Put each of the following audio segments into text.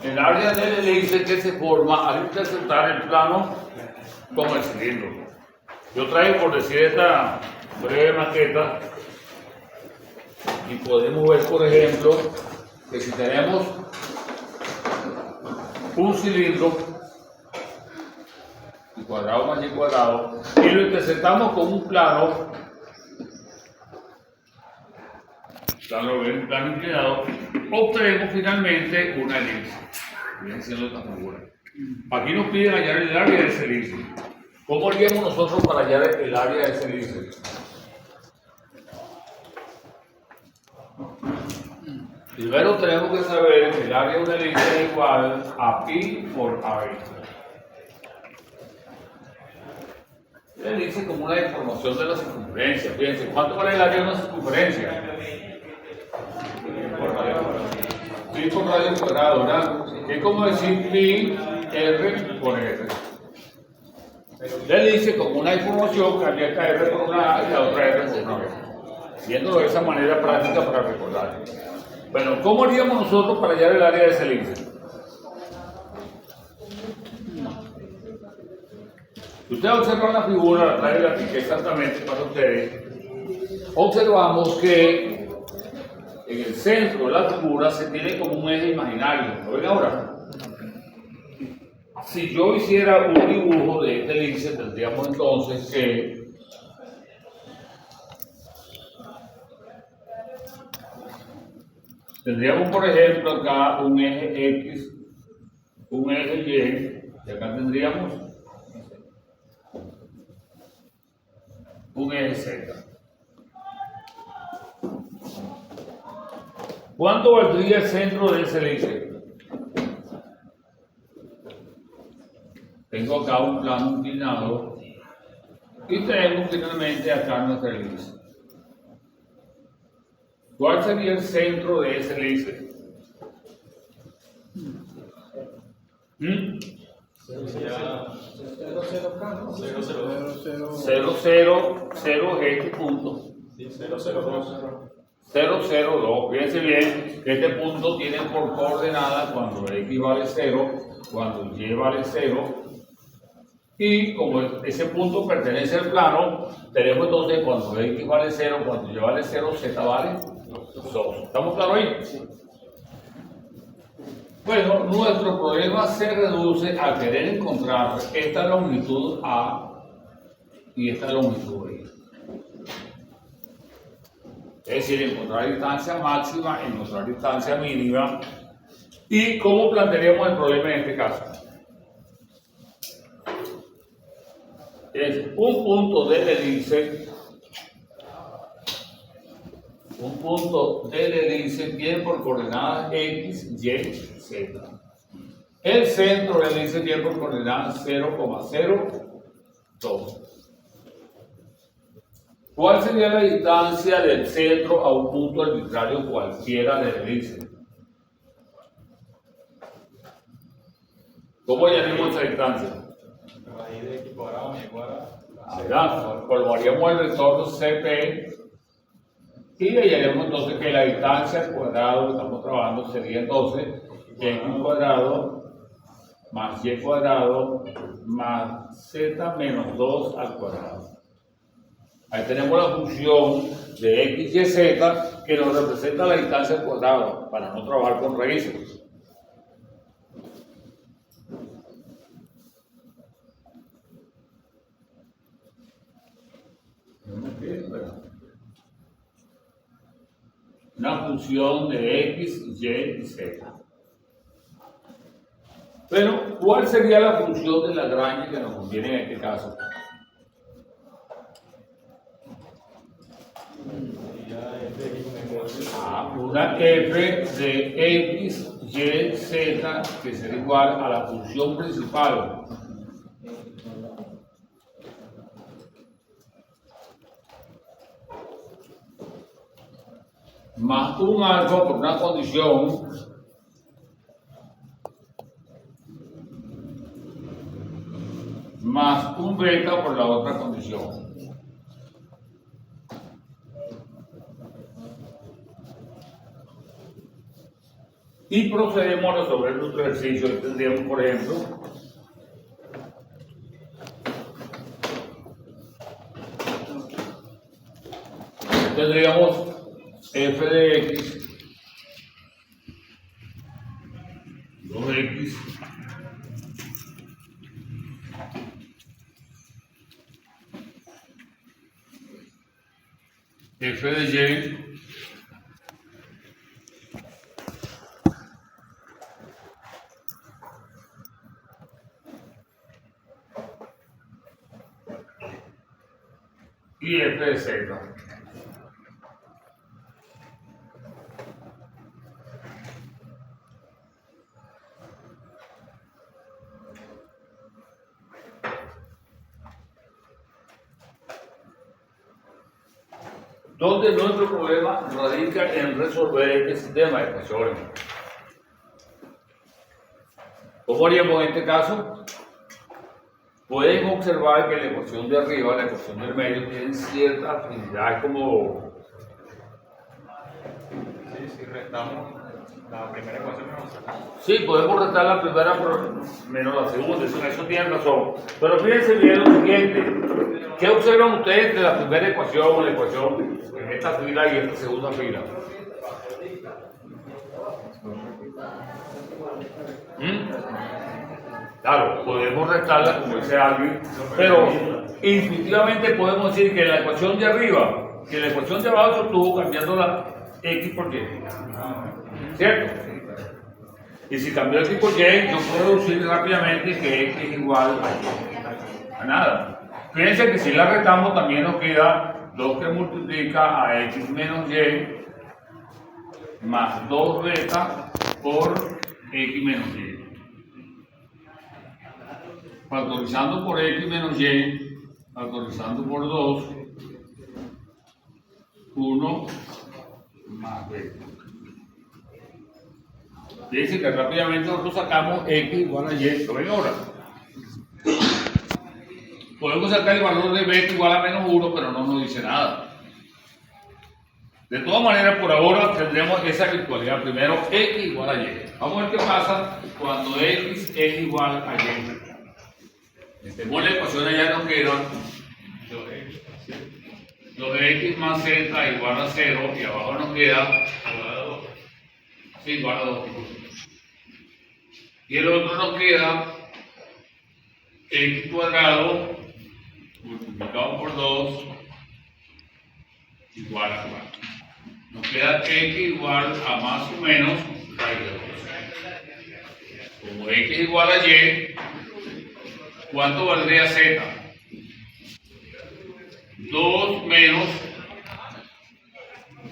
el área del elipse que se forma al interceptar el plano con el cilindro. Yo traigo por decir esta breve maqueta y podemos ver, por ejemplo, que si tenemos un cilindro y cuadrado más y cuadrado y lo interceptamos con un plano inclinado, obtenemos finalmente una elipse. Viene siendo esta figura. Aquí nos piden hallar el área de ese elipse. ¿Cómo haríamos nosotros para hallar el área de ese elipse? Primero tenemos que saber que el área de una elipse es igual a pi por AB. La elipse como una deformación de la circunferencia. Fíjense, ¿cuánto vale el área de una circunferencia? Pi por radio cuadrado, ¿verdad? Es como decir pi r por r. La elipse como una deformación que había que r por una a y la otra r por una b. Viéndolo de esa manera práctica para recordar. Bueno, ¿cómo haríamos nosotros para hallar el área de ese elipse? Ustedes observan la figura, la traigo aquí exactamente para ustedes. Observamos que en el centro de la figura se tiene como un eje imaginario. ¿Lo ven ahora? Si yo hiciera un dibujo de este elipse, tendríamos entonces que tendríamos, por ejemplo, acá un eje X, un eje Y, y acá tendríamos un eje Z. ¿Cuánto valdría el centro de ese elipse? Tengo acá un plano inclinado y tenemos finalmente acá nuestra elipse. ¿Cuál sería el centro de ese elipse? 0,0 es este punto. 0,02. Fíjense bien que este punto tiene por coordenada cuando x vale 0, cuando y vale 0. Y como ese punto pertenece al plano, tenemos entonces cuando x vale 0, cuando y vale 0, z vale 2. ¿Estamos claros ahí? Bueno, nuestro problema se reduce a querer encontrar esta longitud A y esta longitud B. Es decir, encontrar distancia máxima, encontrar distancia mínima. ¿Y cómo plantearíamos el problema en este caso? Es un punto del elipse. Un punto del elipse tiene por coordenadas x, y, z. El centro del elipse tiene por coordenadas 0,02. ¿Cuál sería la distancia del centro a un punto arbitrario cualquiera del elipse? ¿Cómo hallaremos esa distancia? Raíz de x cuadrado más y cuadrado. Formaríamos el retorno CP y hallaremos entonces que la distancia al cuadrado que estamos trabajando sería entonces x cuadrado más y cuadrado más z menos 2 al cuadrado. Ahí tenemos la función de x y z que nos representa la distancia al cuadrado para no trabajar con raíces. Una función de x, y, z. Pero, ¿cuál sería la función de Lagrange que nos conviene en este caso? Una f de x, y, z que será igual a la función principal más un alfa por una condición más un beta por la otra condición. Y procedemos a resolver nuestro ejercicio. Tendríamos, por ejemplo, tendríamos f de x, 2x, f de y, y f de z. Donde nuestro problema radica en resolver este sistema de ecuaciones. ¿Cómo haríamos en este caso? Pueden observar que la ecuación de arriba, la ecuación del medio, tienen cierta afinidad como... Sí, restamos la primera ecuación menos la segunda. Sí, podemos restar la primera menos la segunda, eso tienen razón. Pero fíjense bien lo siguiente. ¿Qué observan ustedes entre la primera ecuación o la ecuación en esta fila y esta segunda fila? Claro, podemos restarla como dice alguien, pero intuitivamente podemos decir que la ecuación de arriba, que la ecuación de abajo estuvo cambiando la x por y. ¿Cierto? Y si cambió x por y, yo puedo decir rápidamente que x es igual a nada. Fíjense que si la retamos también nos queda 2 que multiplica a x menos y más 2 beta por x menos y. Factorizando por x menos y, factorizando por 2, 1 más beta. Dice que rápidamente nosotros sacamos x igual a y. ¿Lo ven ahora? Podemos sacar el valor de beta igual a menos 1, pero no nos dice nada. De todas maneras, por ahora tendremos esa virtualidad. Primero, x igual a y. Vamos a ver qué pasa cuando x es igual a y. Metemos la ecuación, allá nos queda 2x más z igual a 0 y abajo nos queda igual a 2. Y el otro nos queda x cuadrado multiplicado por 2 igual a 4. Nos queda x igual a más o menos raíz de 2. Como x igual a y, ¿cuánto valdría z? 2 menos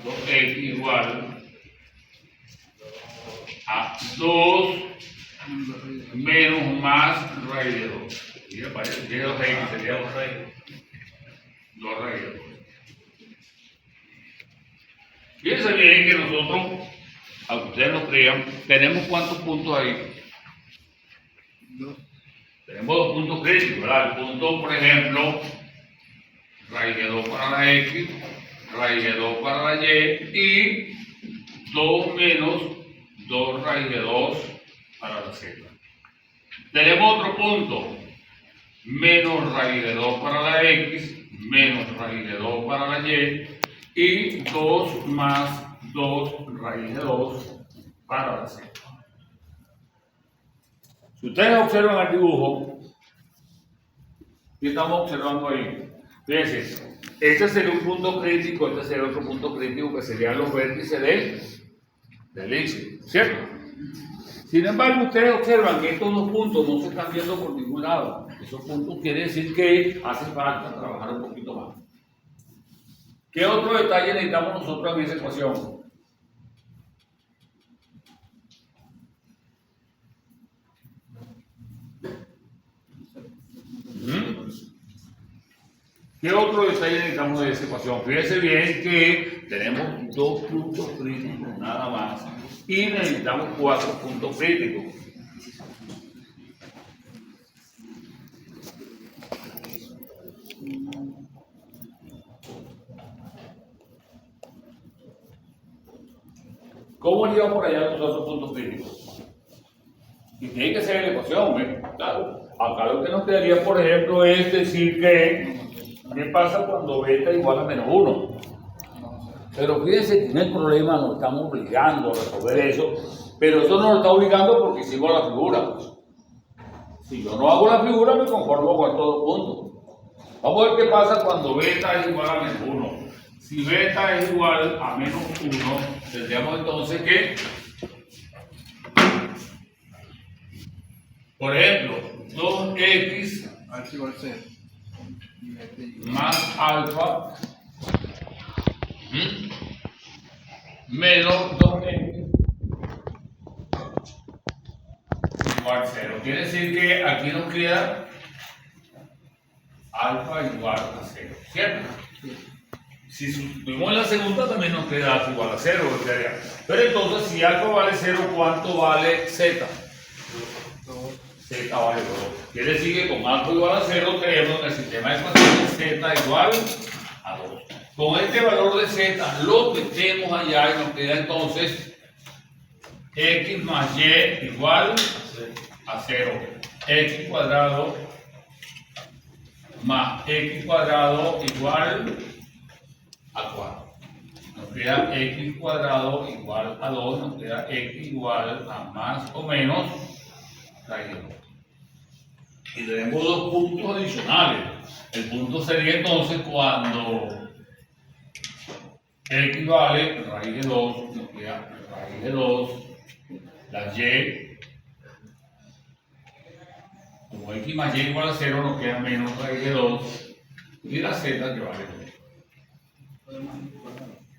2x igual a 2 menos más raíz de 2. Y me parece que 2x sería 2 raíz. 2 raíz de 2. Fíjense bien que nosotros, aunque ustedes no crean, tenemos cuántos puntos ahí. Tenemos 2 puntos críticos, ¿verdad? El punto, por ejemplo, raíz de 2 para la x, raíz de 2 para la y y 2 menos 2 raíz de 2 para la z. Tenemos otro punto, menos raíz de 2 para la x, menos raíz de 2 para la y 2 más 2 raíz de 2 para la z. Si ustedes observan el dibujo, ¿qué estamos observando ahí? Fíjense, este sería un punto crítico, este sería otro punto crítico que serían los vértices del índice, ¿cierto? Sin embargo, ustedes observan que estos dos puntos no se están viendo por ningún lado. Esos puntos quiere decir que hace falta trabajar un poquito más. ¿Qué otro detalle necesitamos nosotros en esa ecuación? ¿Qué otro detalle necesitamos de esa ecuación? Fíjense bien que tenemos 2 puntos críticos nada más y necesitamos 4 puntos críticos. ¿Cómo haría por allá los otros puntos críticos? Y tiene que ser la ecuación, ¿ves? Claro. Acá lo que nos quedaría, por ejemplo, es decir que ¿qué pasa cuando beta igual a menos 1? Pero fíjense que no hay problema, nos estamos obligando a resolver eso, pero eso no nos está obligando porque hicimos la figura. Si yo no hago la figura, me conformo con estos dos puntos. Vamos a ver qué pasa cuando beta es igual a menos 1. Si beta es igual a menos 1, tendríamos entonces que, por ejemplo, 2x más alfa menos 2x igual 0. Quiere decir que aquí nos queda alfa igual a 0, ¿cierto? Si sustituimos la segunda también nos queda alfa igual a 0, pero entonces si alfa vale 0, ¿cuánto vale z? Z vale 2. Quiere decir que con alfa igual a 0 tenemos que el sistema de ecuaciones z igual a 2. Con este valor de z lo metemos allá y nos queda entonces x más y igual a 0. X cuadrado más x cuadrado igual a 4. Nos queda x cuadrado igual a 2, nos queda x igual a más o menos raíz de 2. Y tenemos dos puntos adicionales. El punto sería entonces cuando x vale raíz de 2, nos queda raíz de 2, la y, como x más y igual a 0, nos queda menos raíz de 2, y la z que vale 2.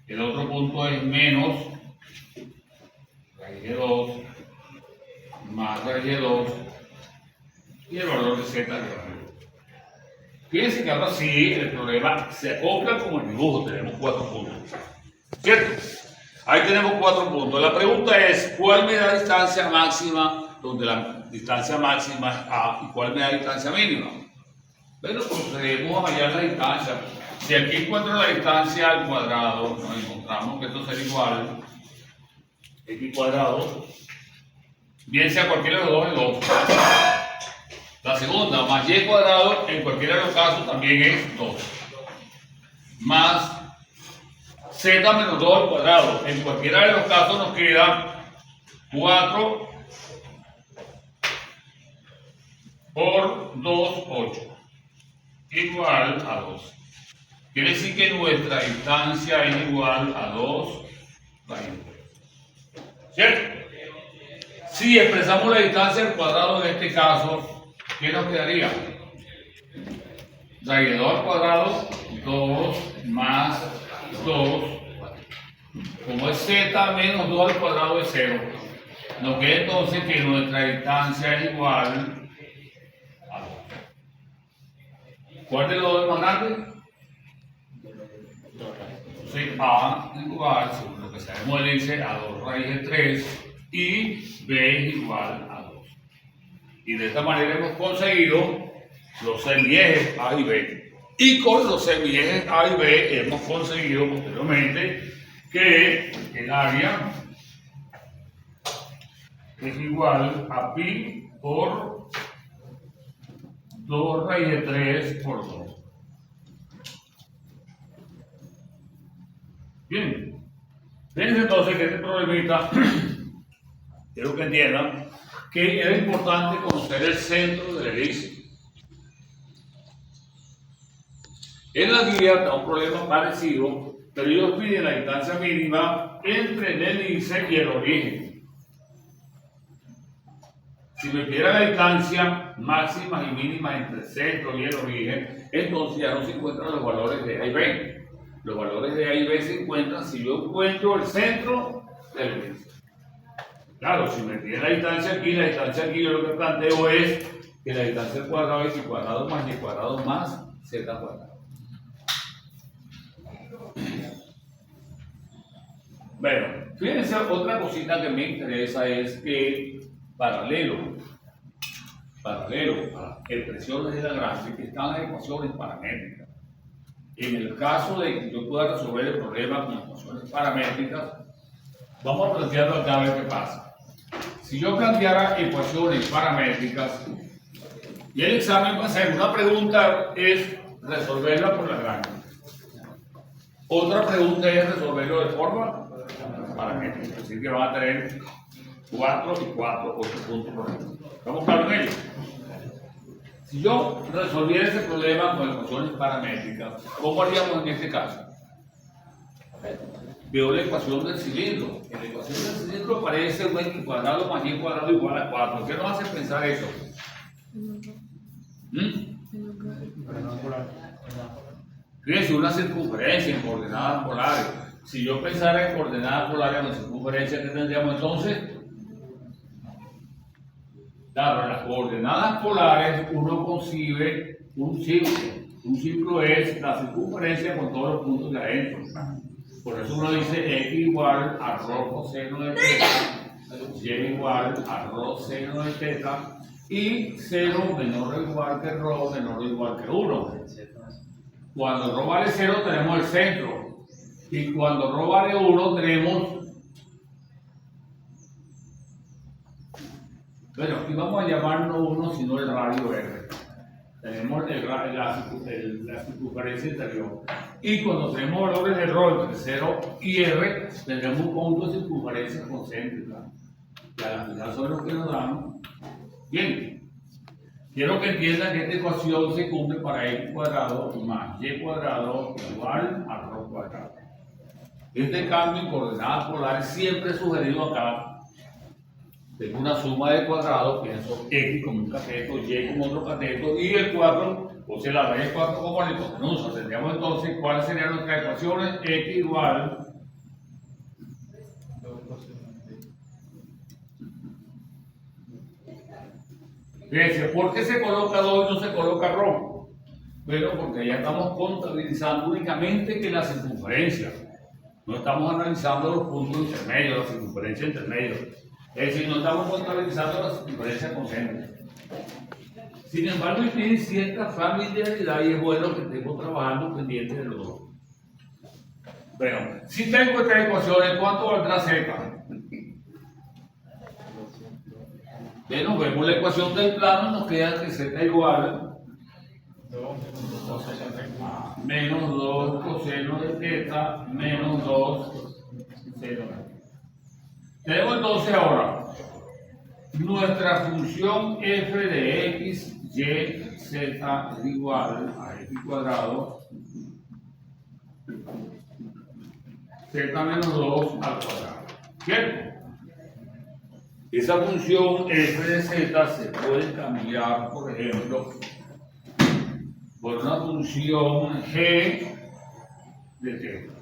El otro punto es menos raíz de 2 más raíz de 2 y el valor de z que vale 2. Fíjense que ahora sí el problema se acopla como el dibujo, tenemos 4 puntos, ¿cierto? Ahí tenemos 4 puntos. La pregunta es, ¿cuál me da distancia máxima donde la distancia máxima es a y cuál me da distancia mínima? Bueno, procedemos a hallar la distancia. Si aquí encuentro la distancia al cuadrado, nos encontramos que esto será igual x cuadrado, bien sea cualquiera de los dos es 2. La segunda, más y cuadrado, en cualquiera de los casos también es 2. Más z menos 2 al cuadrado, en cualquiera de los casos nos queda 4 por 2, 8, igual a 2. Quiere decir que nuestra distancia es igual a 2 raíz de 3. ¿Cierto? Si expresamos la distancia al cuadrado en este caso, ¿qué nos quedaría? Raíz de 2 al cuadrado, 2 más 2, como es z menos 2 al cuadrado es 0. Nos queda entonces que nuestra distancia es igual a 2. ¿Cuál de los dos es más grande? Entonces a igual, según lo que sabemos del índice, a 2 raíz de 3 y b es igual a 2. Y de esta manera hemos conseguido los semiejes A y B. Y con los semiejes A y B hemos conseguido posteriormente que el área es igual a pi por 2 raíz de 3 por 2. Bien, fíjense entonces que este problemita, quiero que entiendan que era importante conocer el centro del elipse. En la guía está un problema parecido, pero ellos piden la distancia mínima entre el elipse y el origen. Si me pidieran la distancia máxima y mínima entre el centro y el origen, entonces ya no se encuentran los valores de A y B. Los valores de A y B se encuentran si yo encuentro el centro del elipse. Claro, si me piden la distancia aquí, yo lo que planteo es que la distancia al cuadrado es y cuadrado más y cuadrado más z cuadrado. Bueno, fíjense, otra cosita que me interesa es que paralelo a expresiones de Lagrange están las ecuaciones paramétricas. En el caso de que yo pueda resolver el problema con ecuaciones paramétricas, Vamos a plantearlo acá a ver qué pasa. Si yo planteara ecuaciones paramétricas y el examen va a hacer una pregunta es resolverla por Lagrange. Otra pregunta es resolverlo de forma paramétrica. Así que van a tener 4 y 4, 8 puntos por ejemplo. ¿Estamos claros en ello? Si yo resolviera ese problema con ecuaciones paramétricas, ¿cómo haríamos en este caso? Veo la ecuación del cilindro. En la ecuación del cilindro aparece un x cuadrado más y cuadrado igual a 4. ¿Qué nos hace pensar eso? Fíjense, una circunferencia en coordenadas polares. Si yo pensara en coordenadas polares en la circunferencia, ¿qué tendríamos entonces? Claro, en las coordenadas polares uno concibe un círculo. Un círculo es la circunferencia con todos los puntos de adentro. Por eso uno dice x igual a rho coseno de teta, y igual a rho seno de teta, y 0 menor o igual que rho menor o igual que 1. Cuando rho vale 0 tenemos el centro, y cuando rho vale 1 tenemos... Bueno, aquí vamos a llamar no 1 sino el radio R. Tenemos la circunferencia interior. Y cuando tenemos valores de rho entre 0 y R, tendremos un punto de circunferencia concéntrica. Y a la final son los que nos dan. Bien. Quiero que entiendan que esta ecuación se cumple para x cuadrado más y cuadrado igual a rho cuadrado. Este cambio en coordenadas polares siempre es sugerido acá. Tengo una suma de cuadrados, pienso x como un cateto, y como otro cateto, y el 4, o sea, la raíz 4 como la hipotenusa. Tendríamos entonces, ¿cuáles serían nuestras ecuaciones? X igual. Fíjense, ¿por qué se coloca 2 y no se coloca rho? Bueno, porque ya estamos contabilizando únicamente que la circunferencia. No estamos analizando los puntos intermedios, la circunferencia intermedia. Es decir, no estamos contabilizando la circunferencia concéntrica. Sin embargo, tiene cierta familiaridad y es bueno que estemos trabajando pendientes de los dos. Bueno, si tengo estas ecuaciones, ¿cuánto valdrá z? Bueno, vemos la ecuación del plano, nos queda que z igual a menos 2 coseno de teta menos 2 seno de teta. Tenemos entonces ahora nuestra función f de x, y, z es igual a x cuadrado z menos 2 al cuadrado. ¿Cierto? Esa función f de z se puede cambiar, por ejemplo, por una función g de teta,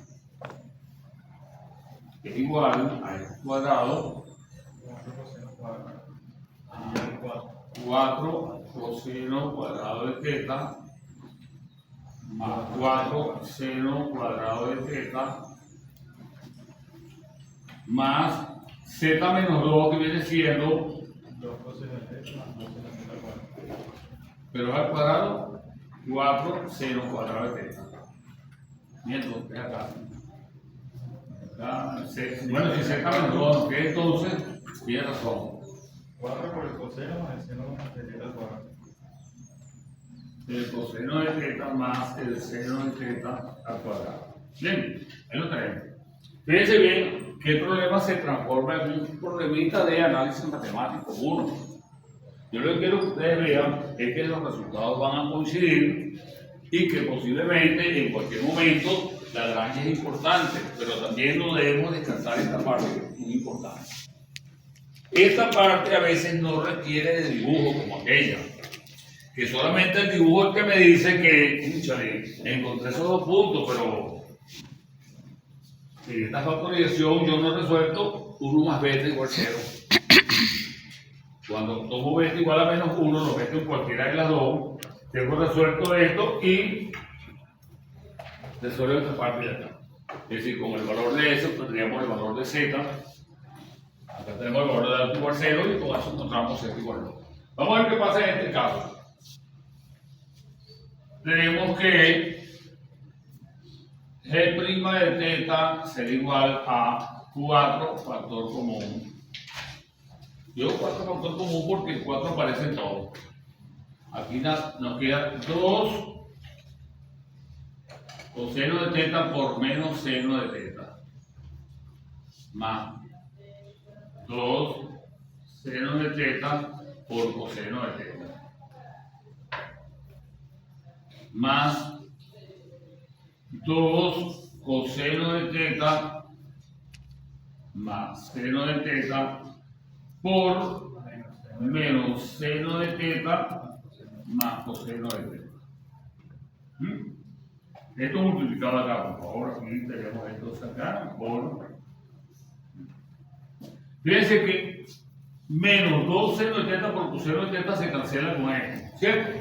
que es igual a x cuadrado 4 coseno cuadrado de teta más 4 seno cuadrado de teta más z menos 2, que viene siendo 2 coseno de teta más 2 seno de teta cuadrado. pero es al cuadrado 4 seno cuadrado de teta. Y entonces acá. Bueno, si z menos 2 nos queda entonces, tiene razón. 4 por el coseno más el seno de teta al cuadrado. El coseno de teta más el seno de teta al cuadrado. Bien, ahí lo tenemos. Fíjense bien que el problema se transforma en un problemita de análisis matemático 1. Yo lo que quiero que ustedes vean es que los resultados van a coincidir y que posiblemente en cualquier momento la Lagrange es importante, pero también no debemos descansar esta parte que es muy importante. Esta parte a veces no requiere de dibujo como aquella, que solamente el dibujo es que me dice que, encontré esos dos puntos, pero en esta factorización yo no he resuelto 1 más beta igual 0. Cuando tomo beta igual a menos 1, lo meto en cualquiera de las dos, tengo resuelto esto y resuelvo esta parte de acá. Es decir, con el valor de S tendríamos el valor de Z. Acá tenemos el valor de alto igual 0 y con eso encontramos Z igual 2. Vamos a ver qué pasa en este caso. Tenemos que G' de teta será igual a 4 factor común. Yo 4 factor común porque el 4 aparece en todo. Aquí nos queda 2 coseno de teta por menos seno de teta. Más 2 seno de teta por coseno de teta. Más 2 coseno de teta más seno de teta por menos seno de teta más coseno de teta. Esto multiplicado acá, por favor, aquí tenemos esto acá por... Fíjense que menos 2 seno de teta por coseno de teta se cancela con esto, ¿cierto?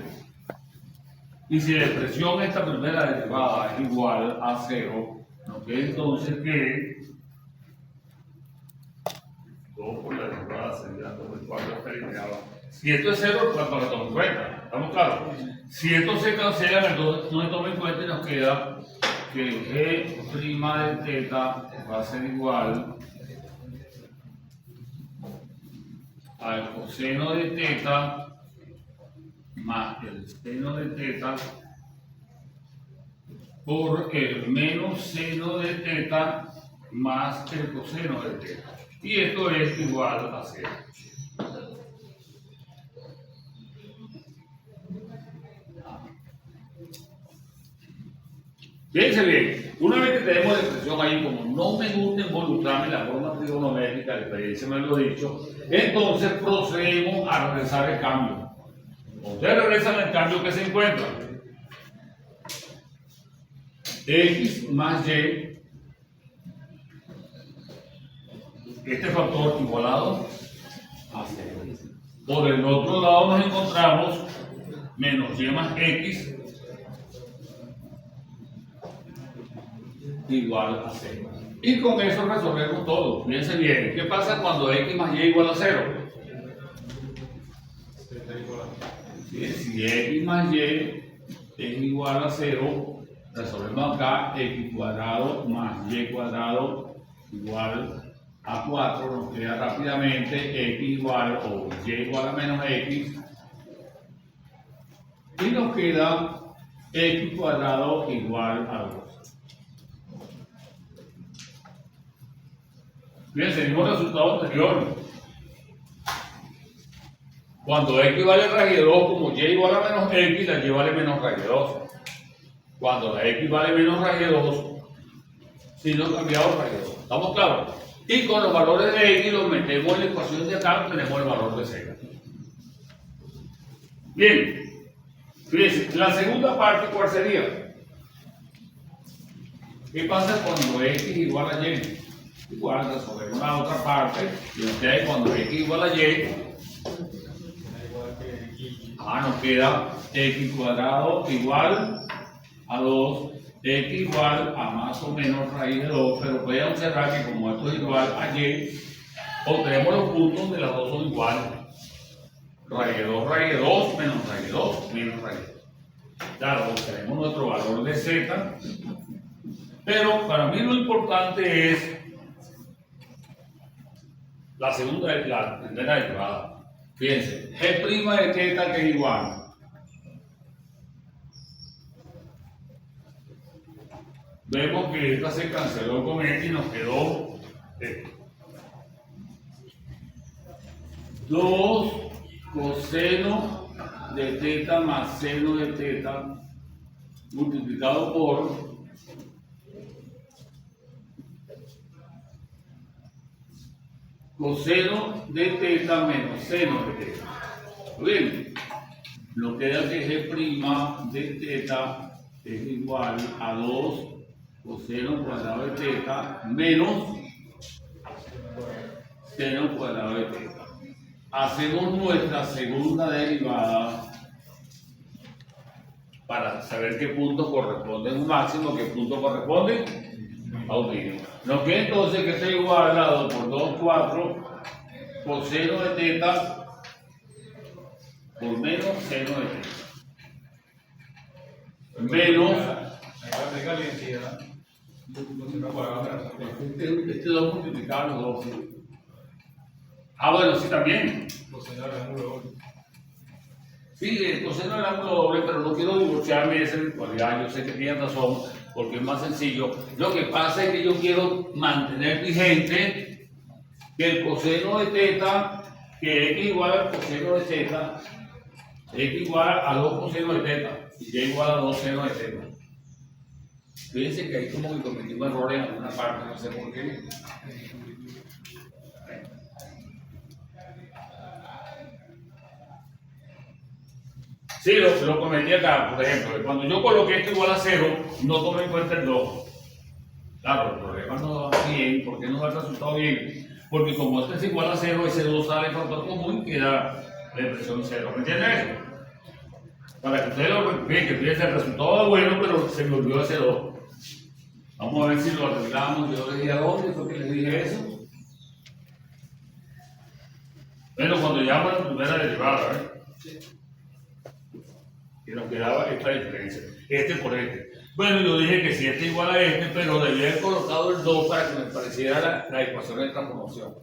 Y si la expresión esta primera derivada es igual a 0, ¿no? Que entonces que 2 por la derivada sería 2 por 4 está eliminado. Si esto es 0, pues no lo tomo en cuenta, ¿estamos claros? Si esto se cancela, entonces no se toma en cuenta y nos queda que g' de teta va a ser igual al coseno de teta más el seno de teta por el menos seno de teta más el coseno de teta. Y esto es igual a 0. Fíjense bien, una vez que tenemos la expresión ahí, como no me gusta involucrarme en la forma trigonométrica, la experiencia me lo he dicho, entonces procedemos a regresar el cambio. Ustedes regresan el cambio que se encuentra. X más Y, este factor igualado a 0. Por el otro lado nos encontramos menos Y más X igual a 0. Y con eso resolvemos todo. Fíjense bien, ¿qué pasa cuando X más Y igual a 0? Si X más Y es igual a 0, resolvemos acá X cuadrado más Y cuadrado igual a 4, nos queda rápidamente X igual o Y igual a menos X, y nos queda X cuadrado igual a 2. Fíjense, el mismo resultado anterior. Cuando X vale raíz de 2, como Y igual a menos X, la Y vale menos raíz de 2. Cuando la X vale menos raíz de 2, si no cambiamos raíz de 2. ¿Estamos claros? Y con los valores de X los metemos en la ecuación de acá, tenemos el valor de 0. Bien, fíjense, la segunda parte, ¿cuál sería? ¿Qué pasa cuando X igual a Y? Igual, resolvemos la otra parte, y nos queda cuando X igual a Y, nos queda X cuadrado igual a 2, X igual a más o menos raíz de 2, pero pueden observar que como esto es igual a Y, obtenemos los puntos donde las dos son iguales. Raíz de 2, menos raíz de 2, menos raíz de 2. Claro, obtenemos nuestro valor de Z, pero para mí lo importante es la segunda, la primera derivada. Fíjense, G' de teta que es igual. Vemos que esta se canceló con X y nos quedó 2 coseno de teta más seno de teta multiplicado por coseno de teta menos seno de teta. Bien, nos queda que G' de teta es igual a 2 coseno cuadrado de teta menos seno cuadrado de teta. Hacemos nuestra segunda derivada para saber qué punto corresponde a un máximo, qué punto corresponde a un mínimo. Nos queda entonces que está igual a 2 por 2, 4 coseno de teta por menos seno de teta. Menos Coseno cuadrado de la suma. Este 2 multiplicado los 2. Ah, bueno, sí, también. Coseno del ángulo doble. Sí, el coseno del ángulo doble, pero no quiero divorciarme de esa virtualidad. Yo sé que tienen razón, porque es más sencillo. Lo que pasa es que yo quiero mantener vigente que el coseno de teta, que x igual al coseno de teta, x igual a 2 cosenos de teta, y y igual a 2 senos de teta. Fíjense que ahí como que cometí un error en alguna parte, no sé por qué. Sí, lo cometí acá, por ejemplo. Cuando yo coloqué esto igual a 0, no tomé en cuenta el 2. Claro, el problema no va bien. ¿Por qué no da el resultado bien? Porque como este es igual a 0, ese 2 sale factor común y queda la expresión 0. ¿Me entienden eso? Para que ustedes lo vean, que fíjense, el resultado es bueno, pero se me olvidó ese 2. Vamos a ver si lo arreglamos. Yo les dije a dónde fue que les dije eso. Bueno, cuando llamo la primera derivada, que nos quedaba esta diferencia, este por este. Bueno, yo dije que si este es igual a este, pero debía haber colocado el 2 para que me pareciera la ecuación de transformación.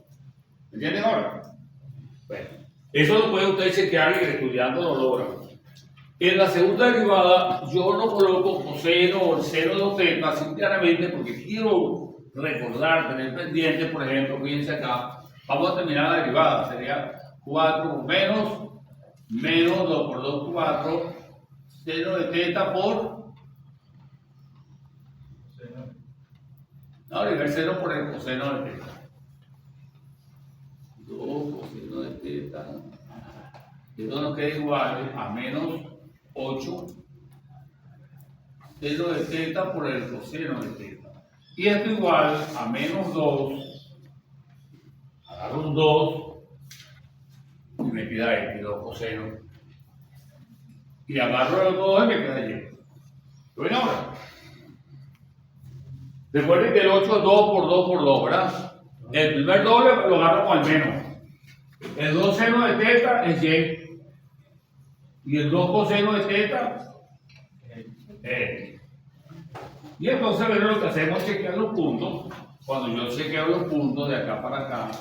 ¿Me entienden ahora? Bueno, eso lo puede usted chequear y estudiando lo logra. En la segunda derivada, yo no coloco coseno o el seno de 2 teta, simplemente porque quiero recordar, tener pendiente, por ejemplo, fíjense acá, vamos a terminar la derivada, sería 4 menos 2 por 2, 4, seno de teta por... No, el seno por el coseno de teta. 2 coseno de teta. Esto nos queda igual a menos 8 seno de teta por el coseno de teta. Y esto igual a menos 2. Agarro un 2 y me queda este 2 coseno. Y agarro el 2 y me queda y. ¿Lo ven ahora? Recuerden que el 8 es 2 por 2 por 2, ¿verdad? El primer doble lo agarro con el menos. El 2 seno de teta es y. Y el 2 coseno de teta es. Y entonces, a ver, lo que hacemos es chequear los puntos. Cuando yo chequeo los puntos de acá para acá,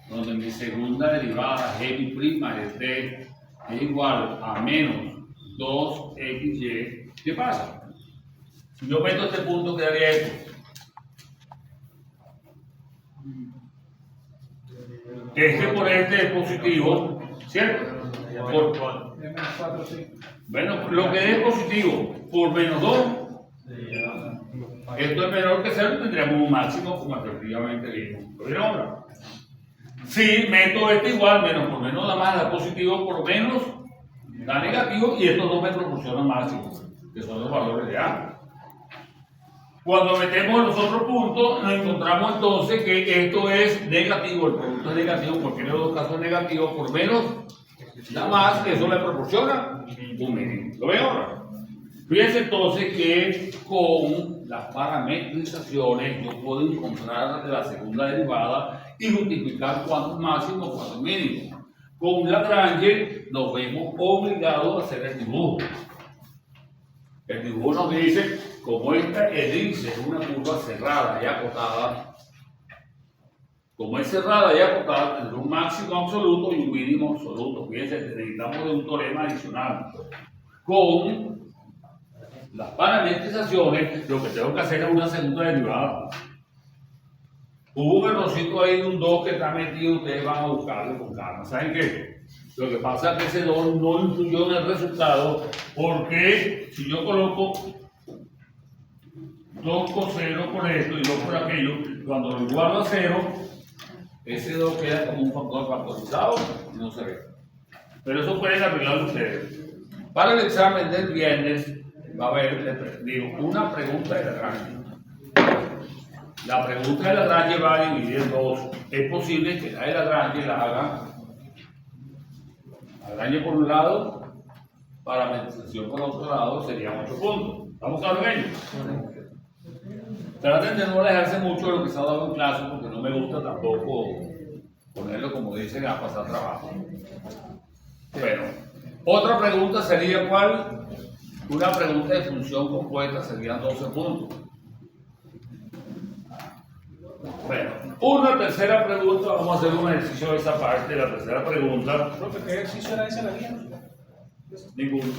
donde mi segunda derivada g' de t es igual a menos 2xy, ¿qué pasa? Si yo meto este punto, quedaría esto. Este por este es positivo, ¿cierto? Bueno, lo que es positivo por menos 2, esto es menor que 0, tendríamos un máximo como efectivamente vimos. ¿Lo vieron ahora? Si meto este igual, menos por menos da más, da positivo por menos da negativo, y estos dos me proporcionan máximo, que son los valores de A. Cuando metemos los otros puntos, nos encontramos entonces que esto es negativo, el producto es negativo, porque en los dos casos es negativo, por menos da más, eso le proporciona un mínimo. ¿Lo ven ahora? Fíjense entonces que con las parametrizaciones yo puedo encontrar la segunda derivada y multiplicar cuánto es máximo, cuánto es mínimo. Con Lagrange nos vemos obligados a hacer el dibujo. El dibujo nos dice, como esta elipse es una curva cerrada y acotada, como es cerrada y acotada, tendrá un máximo absoluto y un mínimo absoluto. Fíjense, necesitamos de un teorema adicional. Con las parametrizaciones, lo que tengo que hacer es una segunda derivada. Hubo un errorcito ahí de un 2 que está metido, ustedes van a buscarlo con calma. ¿Saben qué? Lo que pasa es que ese 2 no influyó en el resultado, porque si yo coloco 2 coseno por esto y 2 por aquello, cuando lo igualo a 0, ese 2 queda como un factor factorizado y no se ve. Pero eso pueden arreglarlo ustedes. Para el examen del viernes va a haber, una pregunta de Lagrange. La pregunta de Lagrange va a dividir en dos. Es posible que la de Lagrange la haga Lagrange por un lado, parametrización por otro lado, serían 8 puntos. ¿Estamos claros en ello? Traten de no alejarse mucho de lo que se ha dado en clase, porque no me gusta tampoco ponerlo, como dicen, a pasar trabajo. Bueno, otra pregunta sería ¿cuál? Una pregunta de función compuesta serían 12 puntos. Una tercera pregunta, vamos a hacer un ejercicio de esa parte. La tercera pregunta, Profe, ¿qué ejercicio era ese en la guía? ninguno.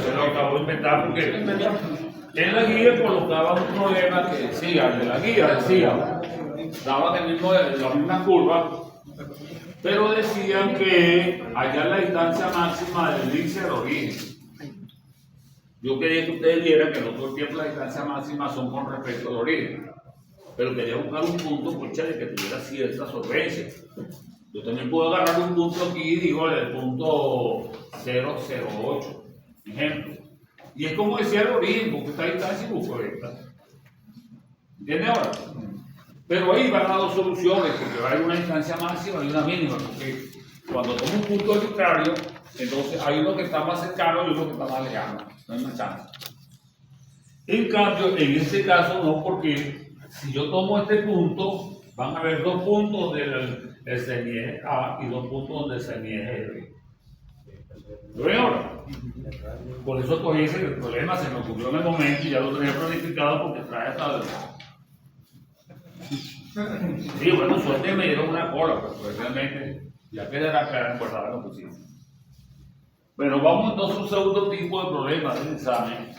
Se lo acabo de inventar porque en la guía colocaba un problema que decía, el de la guía decía, daban la misma curva, pero decían que hallar la distancia máxima del elipse al origen. Yo quería que ustedes vieran que no todo el tiempo las distancias máximas son con respecto al origen, pero quería buscar un punto, de que tuviera cierta solvencia. Yo también puedo agarrar un punto aquí y digo el punto 008, ejemplo. Y es como decía el origen, porque esta distancia y busco esta. ¿Entiendes ahora? Pero ahí van las dos soluciones, porque va a haber una distancia máxima y una mínima, porque cuando tomo un punto arbitrario, entonces hay uno que está más cercano y uno que está más lejano. No hay más chance. En cambio, en este caso no, porque si yo tomo este punto, van a haber dos puntos del semieje A y dos puntos donde el semieje B. ¿Lo ven ahora? Por eso cogí ese problema, se me ocurrió en el momento y ya lo tenía planificado porque trae hasta... Sí, bueno, suerte me dieron una cola, pero pues realmente ya quedará guardada la posición. Bueno, vamos entonces a un segundo tipo de problema del examen.